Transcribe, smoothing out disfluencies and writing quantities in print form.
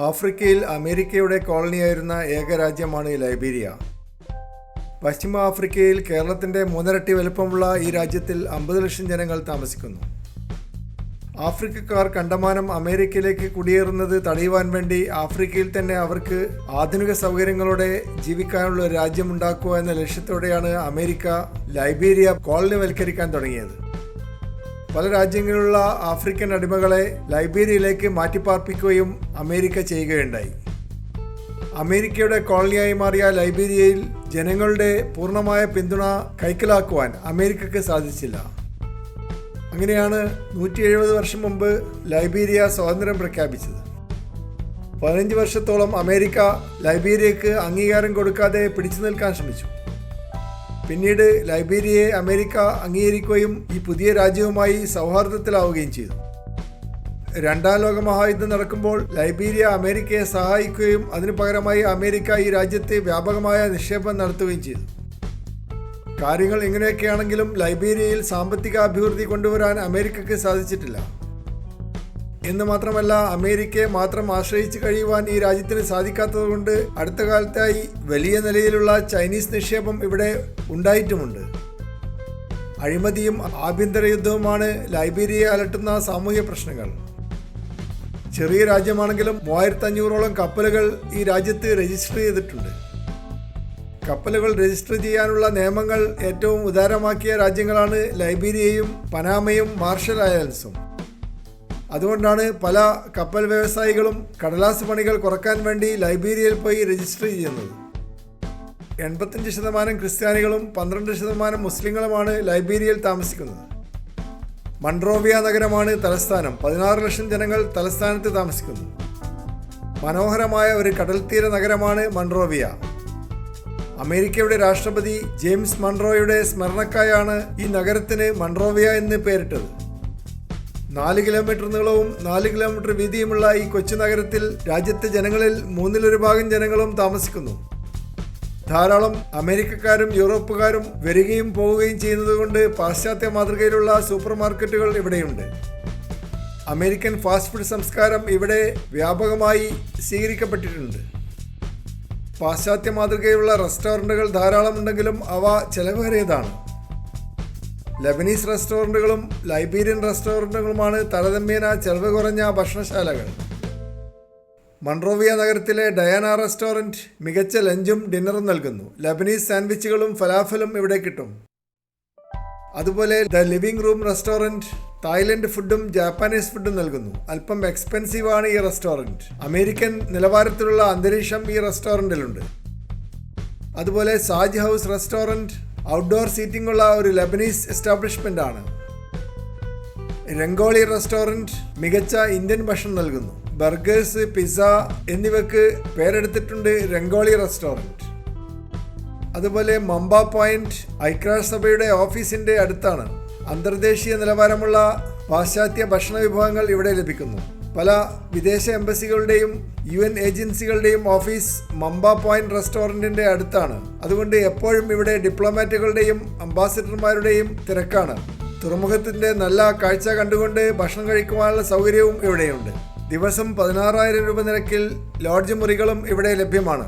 ആഫ്രിക്കയിൽ അമേരിക്കയുടെ കോളനിയായിരുന്ന ഏക രാജ്യമാണ് ലൈബീരിയ. പശ്ചിമ ആഫ്രിക്കയിൽ കേരളത്തിൻ്റെ 3 വലുപ്പമുള്ള ഈ രാജ്യത്തിൽ 50 ലക്ഷം ജനങ്ങൾ താമസിക്കുന്നു. ആഫ്രിക്കക്കാർ കണ്ടമാനം അമേരിക്കയിലേക്ക് കുടിയേറുന്നത് തടയുവാൻ വേണ്ടി ആഫ്രിക്കയിൽ തന്നെ അവർക്ക് ആധുനിക സൗകര്യങ്ങളോടെ ജീവിക്കാനുള്ള ഒരു രാജ്യമുണ്ടാക്കുക എന്ന ലക്ഷ്യത്തോടെയാണ് അമേരിക്ക ലൈബീരിയ കോളനിവൽക്കരിക്കാൻ തുടങ്ങിയത്. പല രാജ്യങ്ങളിലുള്ള ആഫ്രിക്കൻ അടിമകളെ ലൈബീരിയയിലേക്ക് മാറ്റിപ്പാർപ്പിക്കുകയും അമേരിക്ക ചെയ്യുകയുണ്ടായി. അമേരിക്കയുടെ കോളനിയായി മാറിയ ലൈബീരിയയിൽ ജനങ്ങളുടെ പൂർണ്ണമായ പിന്തുണ കൈക്കലാക്കുവാൻ അമേരിക്കയ്ക്ക് സാധിച്ചില്ല. അങ്ങനെയാണ് 170 വർഷം മുമ്പ് ലൈബീരിയ സ്വാതന്ത്ര്യം പ്രഖ്യാപിച്ചത്. 15 വർഷത്തോളം അമേരിക്ക ലൈബീരിയക്ക് അംഗീകാരം കൊടുക്കാതെ പിടിച്ചു നിൽക്കാൻ ശ്രമിച്ചു. പിന്നീട് ലൈബീരിയയെ അമേരിക്ക അംഗീകരിക്കുകയും ഈ പുതിയ രാജ്യവുമായി സൗഹാർദ്ദത്തിലാവുകയും ചെയ്തു. 2ാം ലോക മഹായുദ്ധം നടക്കുമ്പോൾ ലൈബീരിയ അമേരിക്കയെ സഹായിക്കുകയും അതിനു പകരമായി അമേരിക്ക ഈ രാജ്യത്ത് വ്യാപകമായ നിക്ഷേപം നടത്തുകയും ചെയ്തു. കാര്യങ്ങൾ ഇങ്ങനെയൊക്കെയാണെങ്കിലും ലൈബീരിയയിൽ സാമ്പത്തിക അഭിവൃദ്ധി കൊണ്ടുവരാൻ അമേരിക്കയ്ക്ക് സാധിച്ചിട്ടില്ല. എന്ന് മാത്രമല്ല, അമേരിക്കയെ മാത്രം ആശ്രയിച്ച് കഴിയുവാൻ ഈ രാജ്യത്തിന് സാധിക്കാത്തതുകൊണ്ട് അടുത്ത കാലത്തായി വലിയ നിലയിലുള്ള ചൈനീസ് നിക്ഷേപം ഇവിടെ ഉണ്ടായിട്ടുമുണ്ട്. അഴിമതിയും ആഭ്യന്തര യുദ്ധവുമാണ് ലൈബീരിയയെ അലട്ടുന്ന സാമൂഹ്യ പ്രശ്നങ്ങൾ. ചെറിയ രാജ്യമാണെങ്കിലും 3500ഓളം കപ്പലുകൾ ഈ രാജ്യത്ത് രജിസ്റ്റർ ചെയ്തിട്ടുണ്ട്. കപ്പലുകൾ രജിസ്റ്റർ ചെയ്യാനുള്ള നിയമങ്ങൾ ഏറ്റവും ഉദാരമാക്കിയ രാജ്യങ്ങളാണ് ലൈബീരിയയും പനാമയും മാർഷൽ ഐലൻഡ്സും. അതുകൊണ്ടാണ് പല കപ്പൽ വ്യവസായികളും കടലാസ് പണികൾ കുറക്കാൻ വേണ്ടി ലൈബീരിയയിൽ പോയി രജിസ്റ്റർ ചെയ്യുന്നത്. 85% ക്രിസ്ത്യാനികളും 12% മുസ്ലിങ്ങളുമാണ് ലൈബീരിയയിൽ താമസിക്കുന്നത്. മൺറോവിയ നഗരമാണ് തലസ്ഥാനം. 16 ലക്ഷം ജനങ്ങൾ തലസ്ഥാനത്ത് താമസിക്കുന്നു. മനോഹരമായ ഒരു കടൽത്തീര നഗരമാണ് മൺറോവിയ. അമേരിക്കയുടെ രാഷ്ട്രപതി ജെയിംസ് മൺറോയുടെ സ്മരണക്കായാണ് ഈ നഗരത്തിന് മൺറോവിയ എന്ന് പേരിട്ടത്. 4 കിലോമീറ്റർ നീളവും 4 കിലോമീറ്റർ വീതിയുമുള്ള ഈ കൊച്ചു നഗരത്തിൽ രാജ്യത്തെ ജനങ്ങളിൽ 1/3 ഭാഗം ജനങ്ങളും താമസിക്കുന്നു. ധാരാളം അമേരിക്കക്കാരും യൂറോപ്പുകാരും വരികയും പോവുകയും ചെയ്യുന്നതുകൊണ്ട് പാശ്ചാത്യ മാതൃകയിലുള്ള സൂപ്പർ മാർക്കറ്റുകൾ ഇവിടെയുണ്ട്. അമേരിക്കൻ ഫാസ്റ്റ് ഫുഡ് സംസ്കാരം ഇവിടെ വ്യാപകമായി സ്വീകരിക്കപ്പെട്ടിട്ടുണ്ട്. പാശ്ചാത്യ മാതൃകയിലുള്ള റെസ്റ്റോറൻറ്റുകൾ ധാരാളമുണ്ടെങ്കിലും അവ ചെലവേറിയതാണ്. ലെബനീസ് റെസ്റ്റോറൻറ്റുകളും ലൈബീരിയൻ റെസ്റ്റോറൻറ്റുകളുമാണ് താരതമ്യേന ചെലവ് കുറഞ്ഞ ഭക്ഷണശാലകൾ. മൺറോവിയ നഗരത്തിലെ ഡയാന റെസ്റ്റോറൻറ്റ് മികച്ച ലഞ്ചും ഡിന്നറും നൽകുന്നു. ലെബനീസ് സാൻഡ്വിച്ചുകളും ഫലാഫലും ഇവിടെ കിട്ടും. അതുപോലെ the living room restaurant Thailand ഫുഡും ജാപ്പാനീസ് ഫുഡും നൽകുന്നു. അല്പം എക്സ്പെൻസീവ് ആണ് ഈ റെസ്റ്റോറൻറ്റ്. അമേരിക്കൻ നിലവാരത്തിലുള്ള അന്തരീക്ഷം ഈ റെസ്റ്റോറൻറ്റിലുണ്ട്. അതുപോലെ Saj house restaurant outdoor seating ഉള്ള ഒരു ലെബനീസ് എസ്റ്റാബ്ലിഷ്മെൻ്റ് ആണ്. രംഗോളി റെസ്റ്റോറൻറ്റ് മികച്ച ഇന്ത്യൻ ഭക്ഷണം നൽകുന്നു. ബർഗേഴ്സ്, പിസ്സ എന്നിവയ്ക്ക് പേരെടുത്തിട്ടുണ്ട് രംഗോളി റെസ്റ്റോറൻറ്റ്. അതുപോലെ മമ്പ പോയിന്റ് ഐക്യരാഷ്ട്ര സഭയുടെ ഓഫീസിൻ്റെ അടുത്താണ്. അന്തർദേശീയ നിലവാരമുള്ള പാശ്ചാത്യ ഭക്ഷണ വിഭവങ്ങൾ ഇവിടെ ലഭിക്കുന്നു. പല വിദേശ എംബസികളുടെയും UN ഏജൻസികളുടെയും ഓഫീസ് മമ്പ പോയിന്റ് റെസ്റ്റോറൻറ്റിൻ്റെ അടുത്താണ്. അതുകൊണ്ട് എപ്പോഴും ഇവിടെ ഡിപ്ലോമാറ്റുകളുടെയും അംബാസിഡർമാരുടെയും തിരക്കാണ്. തുറമുഖത്തിൻ്റെ നല്ല കാഴ്ച കണ്ടുകൊണ്ട് ഭക്ഷണം കഴിക്കുവാനുള്ള സൗകര്യവും ഇവിടെയുണ്ട്. ദിവസം 16,000 രൂപ നിരക്കിൽ ലോഡ്ജ് മുറികളും ഇവിടെ ലഭ്യമാണ്.